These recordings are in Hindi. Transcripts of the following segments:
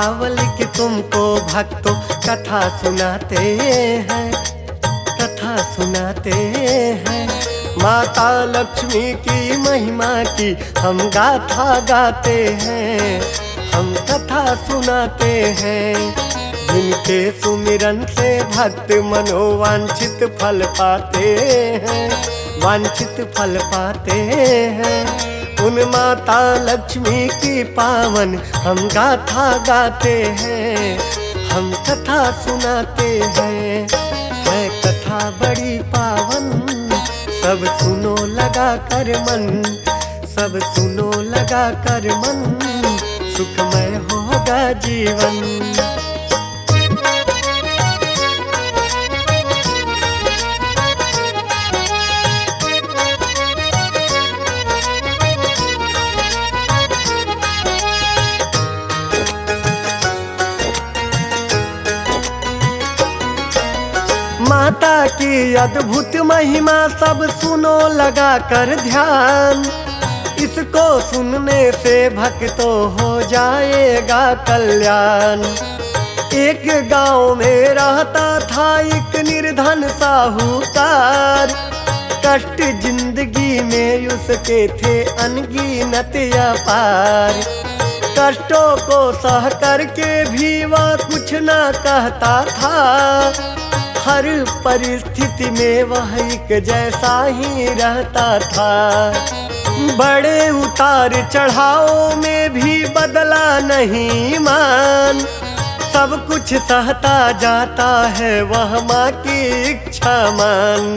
दीपावली की तुमको भक्तों कथा सुनाते हैं, कथा सुनाते हैं। माता लक्ष्मी की महिमा की हम गाथा गाते हैं, हम कथा सुनाते हैं। जिनके सुमिरन से भक्त मनोवांछित फल पाते हैं, वांछित फल पाते हैं। उन माता लक्ष्मी की पावन हम गाथा गाते हैं, हम कथा सुनाते हैं। है कथा बड़ी पावन, सब सुनो लगा कर मन, सब सुनो लगा कर मन, सुखमय होगा जीवन। माता की अद्भुत महिमा सब सुनो लगा कर ध्यान, इसको सुनने से भक्तों हो जाएगा कल्याण। एक गांव में रहता था एक निर्धन साहूकार, कष्ट जिंदगी में उसके थे अनगिनत अपार। कष्टों को सह करके भी वह कुछ न कहता था, हर परिस्थिति में वह एक जैसा ही रहता था। बड़े उतार चढ़ाव में भी बदला नहीं मान, सब कुछ सहता जाता है वह माँ की इच्छा मान।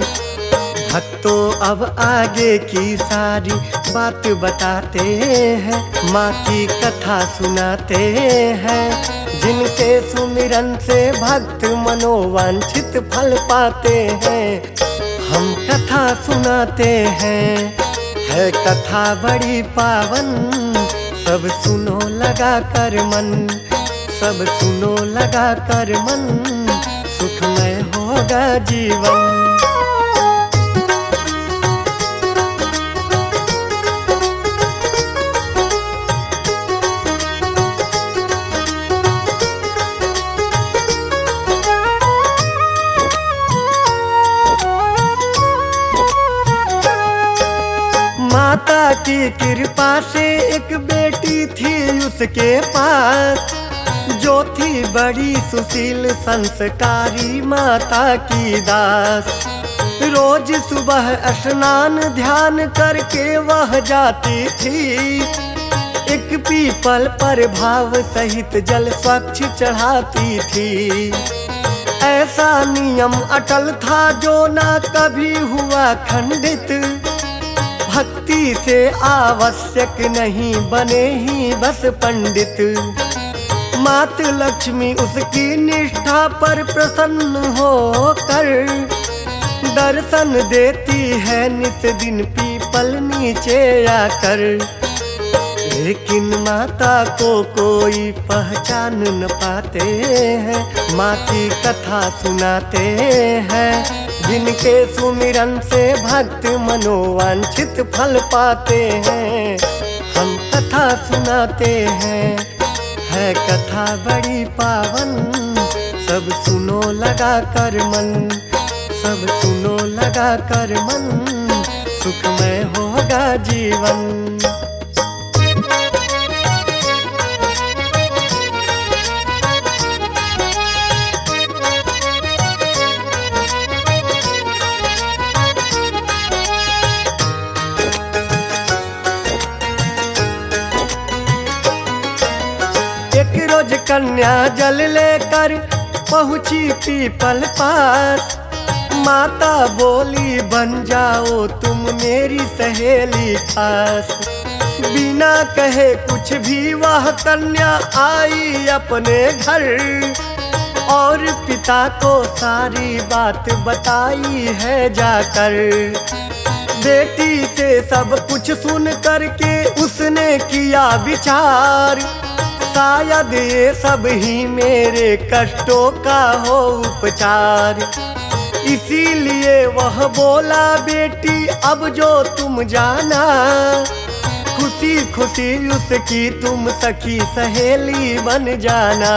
भक्तों अब आगे की सारी बात बताते हैं, माँ की कथा सुनाते हैं। जिनके सुमिरन से भक्त मनोवांछित फल पाते हैं, हम कथा सुनाते हैं। है कथा बड़ी पावन, सब सुनो लगा कर मन, सब सुनो लगा कर मन, सुखमय होगा जीवन। माता की कृपा से एक बेटी थी उसके पास, जो थी बड़ी सुशील संस्कारी माता की दास। रोज सुबह स्नान ध्यान करके वह जाती थी, एक पीपल पर भाव सहित जल स्वच्छ चढ़ाती थी। ऐसा नियम अटल था जो ना कभी हुआ खंडित, भक्ति से आवश्यक नहीं बने ही बस पंडित। मात लक्ष्मी उसकी निष्ठा पर प्रसन्न होकर दर्शन देती है नित दिन पीपल नीचे आकर। लेकिन माता को कोई पहचान न पाते हैं, माँ की कथा सुनाते हैं। जिनके सुमिरन से भक्त मनोवांछित फल पाते हैं, हम कथा सुनाते हैं। है कथा बड़ी पावन, सब सुनो लगा कर मन, सब सुनो लगा कर मन, सुखमय होगा जीवन। एक रोज कन्या जल लेकर पहुँची पीपल पास, माता बोली बन जाओ तुम मेरी सहेली खास। बिना कहे कुछ भी वह कन्या आई अपने घर, और पिता को सारी बात बताई है जाकर। बेटी से सब कुछ सुन करके उसने किया विचार, शायद ये सब ही मेरे कष्टों का हो उपचार। इसीलिए वह बोला बेटी अब जो तुम जाना, खुशी खुशी उसकी तुम सखी सहेली बन जाना।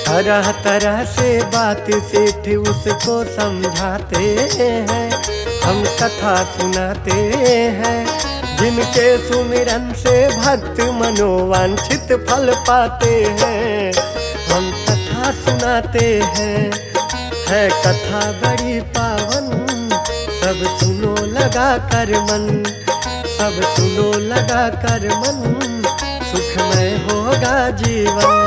तरह तरह से बात सेठ उसको समझाते हैं, हम कथा सुनाते हैं। जिनके सुमिरन से भक्त मनोवांछित फल पाते हैं, हम कथा सुनाते हैं। है कथा बड़ी पावन, सब सुनो लगा कर मन, सब सुनो लगा कर मन, सुखमय होगा जीवन।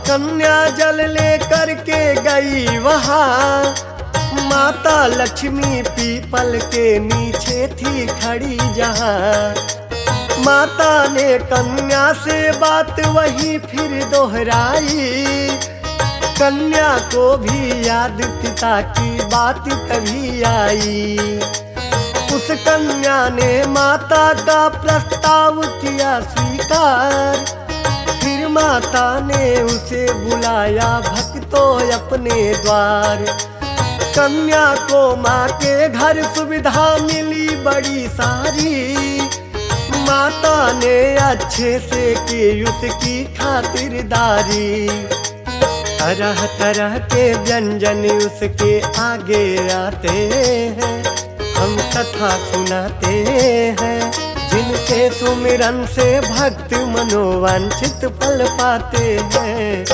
कन्या जल लेकर के गई वहाँ, माता लक्ष्मी पीपल के नीचे थी खड़ी जहाँ। माता ने कन्या से बात वही फिर दोहराई, कन्या को भी याद पिता की बात तभी आई। उस कन्या ने माता का प्रस्ताव किया स्वीकार, फिर माता ने उसे बुलाया भक्तों अपने द्वार। कन्या को माँ के घर सुविधा मिली बड़ी सारी, माता ने अच्छे से की उसकी खातिरदारी। तरह तरह के व्यंजन उसके आगे आते हैं, हम कथा सुनाते हैं। जिनके सुमिरन से भक्त मनोवांछित फल पाते हैं,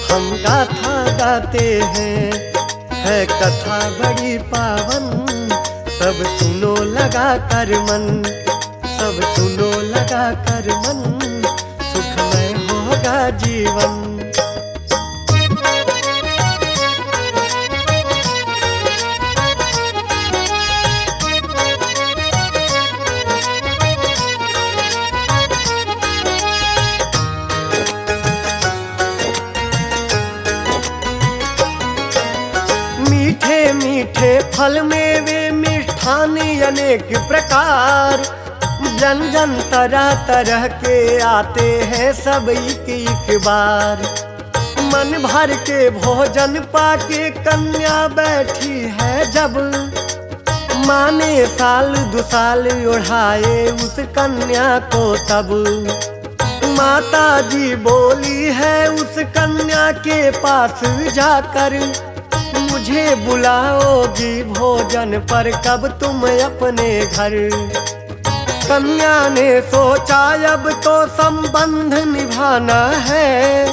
हम गाथा गाते हैं। है कथा बड़ी पावन, सब सुनो लगा कर मन, सब सुनो लगा कर मन, सुखमय होगा जीवन। मीठे फल मेवे मिष्ठान अनेक प्रकार, जन जन तरह तरह के आते हैं सब एक बार। मन भर के भोजन पाके कन्या बैठी है जब, माँ ने साल दुसाल ओढ़ाए उस कन्या को तब। माता जी बोली है उस कन्या के पास जाकर, मुझे बुलाओगी भोजन पर कब तुम अपने घर। कन्या ने सोचा अब तो संबंध निभाना है,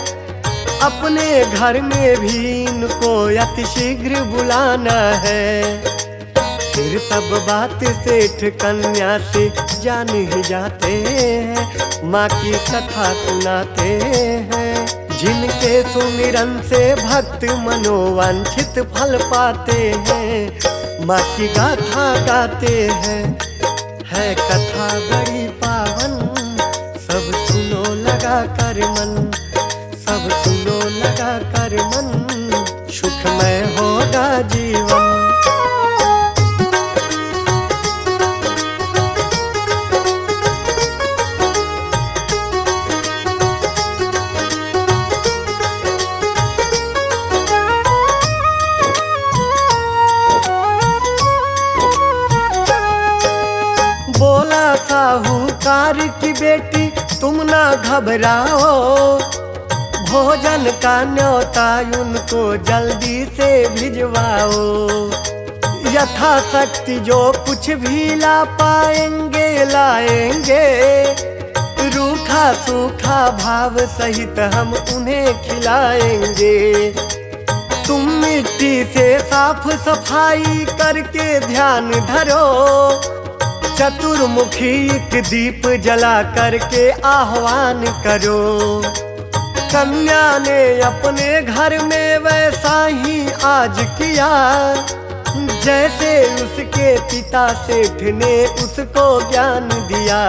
अपने घर में भी इनको अति शीघ्र बुलाना है। फिर सब बात सेठ कन्या से जान ही जाते हैं, माँ की कथा सुनाते हैं। जिनके सुमिरन से भक्त मनोवांछित फल पाते हैं, माँ की गाथा गाते हैं। है कथा बड़ी पावन, सब सुनो लगा कर मन, सब सुनो लगा कर मन, सुखमय होगा जीवन। बोला साहूकार की बेटी तुम ना घबराओ, भोजन का न्योता उनको जल्दी से भिजवाओ। यथाशक्ति जो कुछ भी ला पाएंगे लाएंगे, रूखा सूखा भाव सहित हम उन्हें खिलाएंगे। तुम मिट्टी से साफ सफाई करके ध्यान धरो, चतुर्मुखी एक दीप जला करके आह्वान करो। कन्या ने अपने घर में वैसा ही आज किया, जैसे उसके पिता सेठ ने उसको ज्ञान दिया।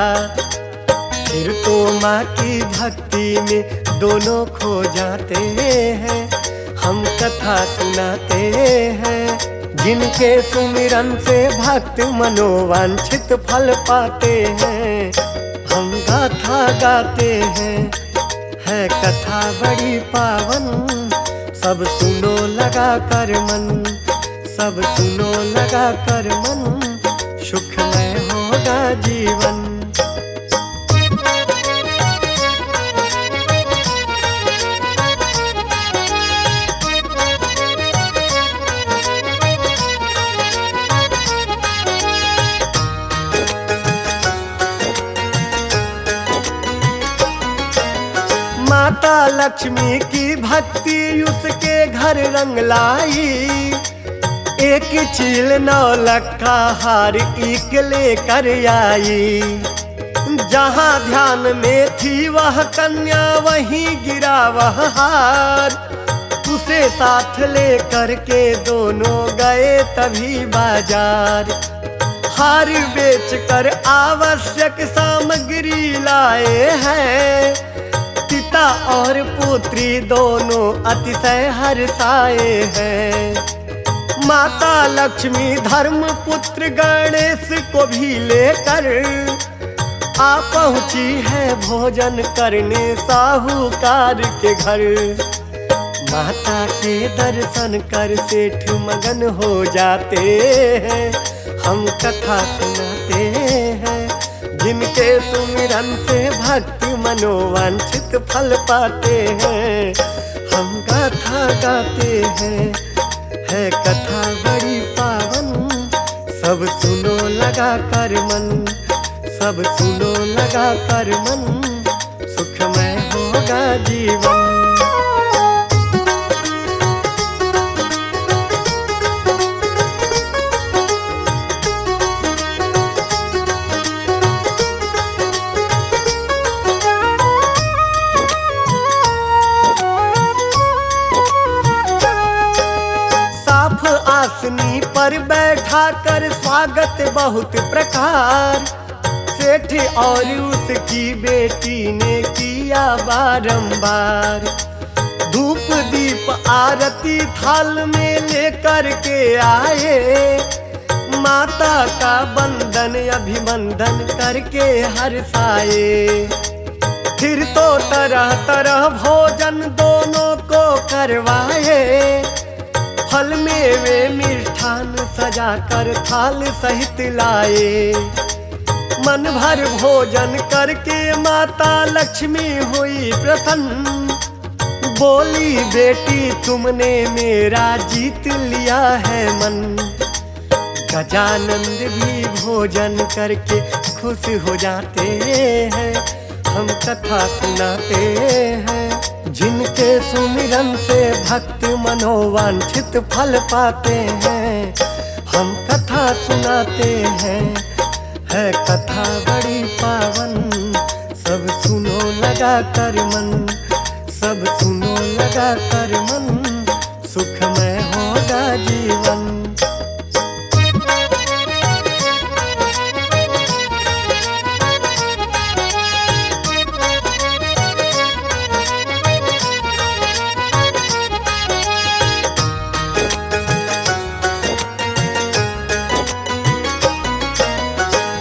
फिर तो माँ की भक्ति में दोनों खो जाते हैं, हम कथा सुनाते हैं। जिनके सुमिरन से भक्त मनोवांछित फल पाते हैं। हम गाथा गाते हैं, है कथा बड़ी पावन। सब सुनो लगा कर मन, सब सुनो लगा कर मन, सुखमय होगा जीवन। माता लक्ष्मी की भक्ति उसके घर रंग लाई। एक चील 9 लखा हार एक लेकर आई। जहाँ ध्यान में थी वह कन्या वहीं गिरा वह हार। उसे साथ लेकर के दोनों गए तभी बाजार। हार बेचकर आवश्यक सामग्री लाए हैं। पिता और पुत्री दोनों अतिशय हर्षाए हैं। माता लक्ष्मी धर्म पुत्र गणेश को भी लेकर आ पहुँची है भोजन करने साहूकार के घर। माता के दर्शन कर सेठ मगन हो जाते हैं। हम कथा सुनाते हैं, जिनके सुमिरन से भक्त मनोवांछित फल पाते हैं। हम गाथा गाते हैं, है कथा बड़ी पावन। सब सुनो लगा कर मन, सब सुनो लगा कर मन, सुखमय होगा जीवन। आसनी पर बैठा कर स्वागत बहुत प्रकार। सेठ और उसकी बेटी ने किया बारंबार। धूप दीप आरती थाल में लेकर के आए। माता का वंदन अभिवंदन करके हर्षाए। फिर तो तरह तरह भोजन दोनों को करवाए। फल मेवे मिष्ठान सजा कर थाल सहित लाए। मन भर भोजन करके माता लक्ष्मी हुई प्रसन्न। बोली बेटी तुमने मेरा जीत लिया है मन। गजानंद भी भोजन करके खुश हो जाते हैं। हम कथा सुनाते हैं, जिनके सुमिरन से भक्त मनोवांछित फल पाते हैं। हम कथा सुनाते हैं, है कथा बड़ी पावन। सब सुनो लगा कर मन, सब सुनो लगा कर मन, सुखमय होगा जीवन।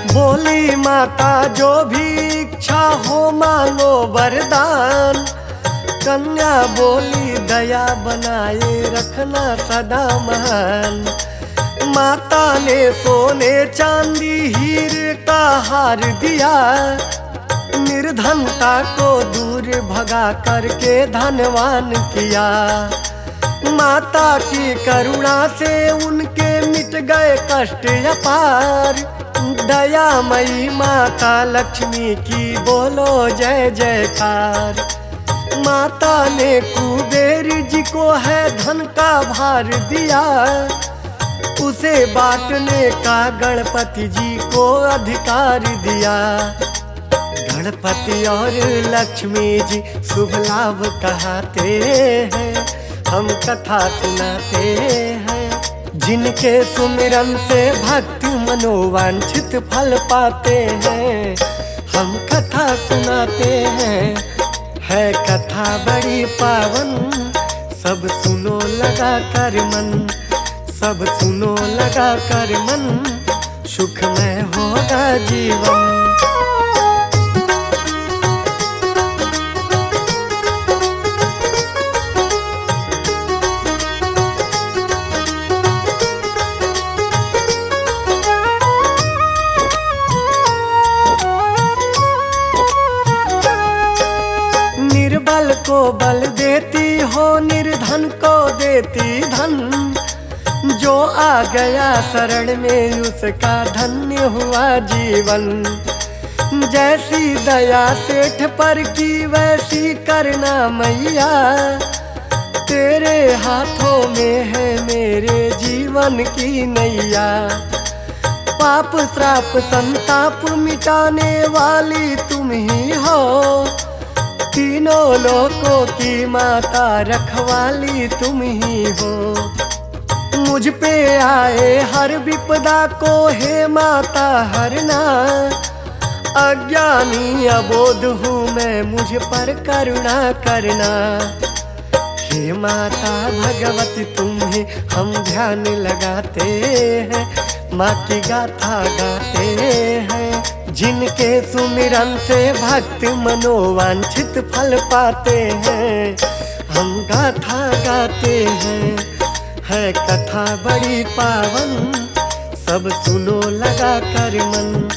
बोली माता जो भी इच्छा हो मांगो वरदान। कन्या बोली दया बनाए रखना सदा महान। माता ने सोने चांदी हीरे का हार दिया। निर्धनता को दूर भगा करके धनवान किया। माता की करुणा से उनके मिट गए कष्ट अपार। दयामयी माता लक्ष्मी की बोलो जय जयकार। माता ने कुबेर जी को है धन का भार दिया। उसे बांटने का गणपति जी को अधिकार दिया। गणपति और लक्ष्मी जी शुभ लाभ कहते हैं। हम कथा सुनाते हैं, जिनके सुमिरन से भक्त मनोवांछित फल पाते हैं। हम कथा सुनाते हैं, है कथा बड़ी पावन। सब सुनो लगा कर मन, सब सुनो लगा कर मन, सुखमय होगा जीवन। निर्बल को बल देती हो, निर्धन को देती धन। जो आ गया शरण में उसका धन्य हुआ जीवन। जैसी दया सेठ पर की वैसी करना मैया, तेरे हाथों में है मेरे जीवन की नैया। पाप श्राप संताप मिटाने वाली तुम ही हो, तीनों लोकों की माता रखवाली तुम ही हो। मुझ पे आए हर विपदा को हे माता हरना, अज्ञानी अबोध हूँ मैं मुझ पर करुणा करना। हे माता भगवती तुम्हें हम ध्यान लगाते हैं, माँ की गाथा गाते हैं। जिनके सुमिरन से भक्त मनोवांछित फल पाते हैं, हम गाथा गाते हैं। है कथा बड़ी पावन, सब सुनो लगा कर मन,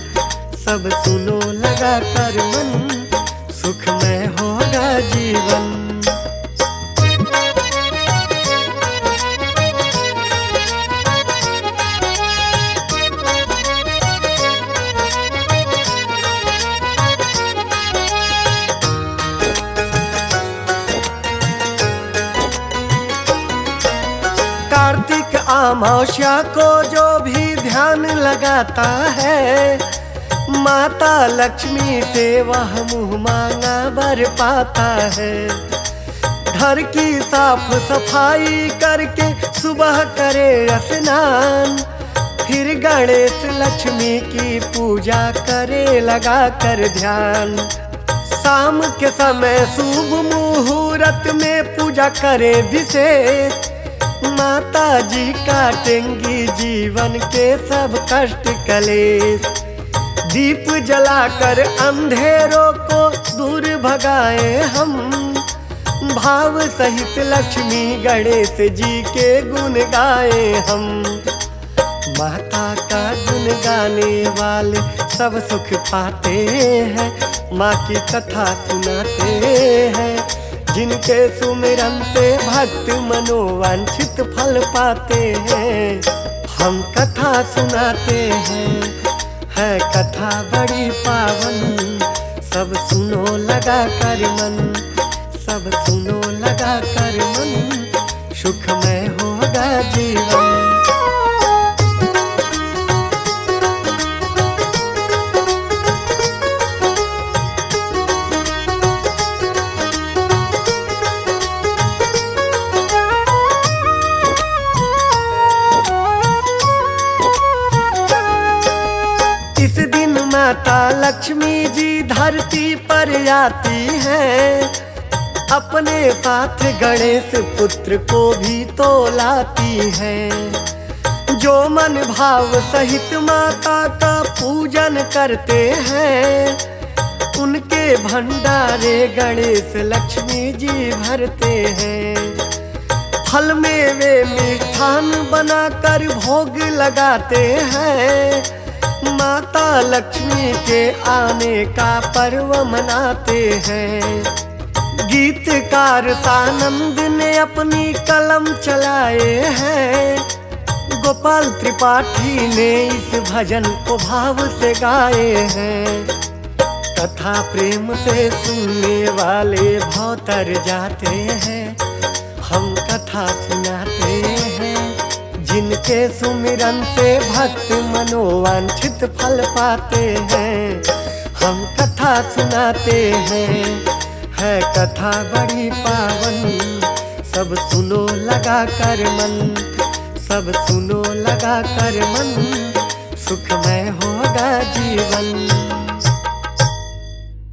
सब सुनो लगा कर मन, सुखमय होगा जीवन। कार्तिक अमावस्या को जो भी ध्यान लगाता है, माता लक्ष्मी से वह मुँह मांगा वर पाता है। घर की साफ सफाई करके सुबह करे स्नान, फिर गणेश लक्ष्मी की पूजा करे लगा कर ध्यान। शाम के समय शुभ मुहूर्त में पूजा करे विशेष, माता जी काटेंगी जीवन के सब कष्ट कलेश। दीप जलाकर अंधेरों को दूर भगाए हम, भाव सहित लक्ष्मी गणेश जी के गुण गाए हम। माता का गुण गाने वाले सब सुख पाते हैं, माँ की कथा सुनाते हैं। जिनके सुमिरन से भक्त मनोवांछित फल पाते हैं, हम कथा सुनाते हैं। है कथा बड़ी पावन, सब सुनो लगा कर मन, सब सुनो लगा कर मन, सुखमय होगा जीवन। इस दिन माता लक्ष्मी जी धरती पर आती हैं, अपने साथ गणेश पुत्र को भी तो लाती हैं। जो मन भाव सहित माता का पूजन करते हैं, उनके भंडारे गणेश लक्ष्मी जी भरते हैं। फल में वे मिष्ठान बनाकर भोग लगाते हैं, माता लक्ष्मी के आने का पर्व मनाते हैं। गीतकार सानंद ने अपनी कलम चलाए हैं, गोपाल त्रिपाठी ने इस भजन को भाव से गाए हैं। कथा प्रेम से सुनने वाले भाव तर जाते हैं, हम कथा सुनाते हैं। जिनके सुमिरन से भक्त मनोवांछित फल पाते हैं, हम कथा सुनाते हैं। है कथा बड़ी पावन, सब सुनो लगा कर मन, सब सुनो लगा कर मन, सुखमय होगा जीवन।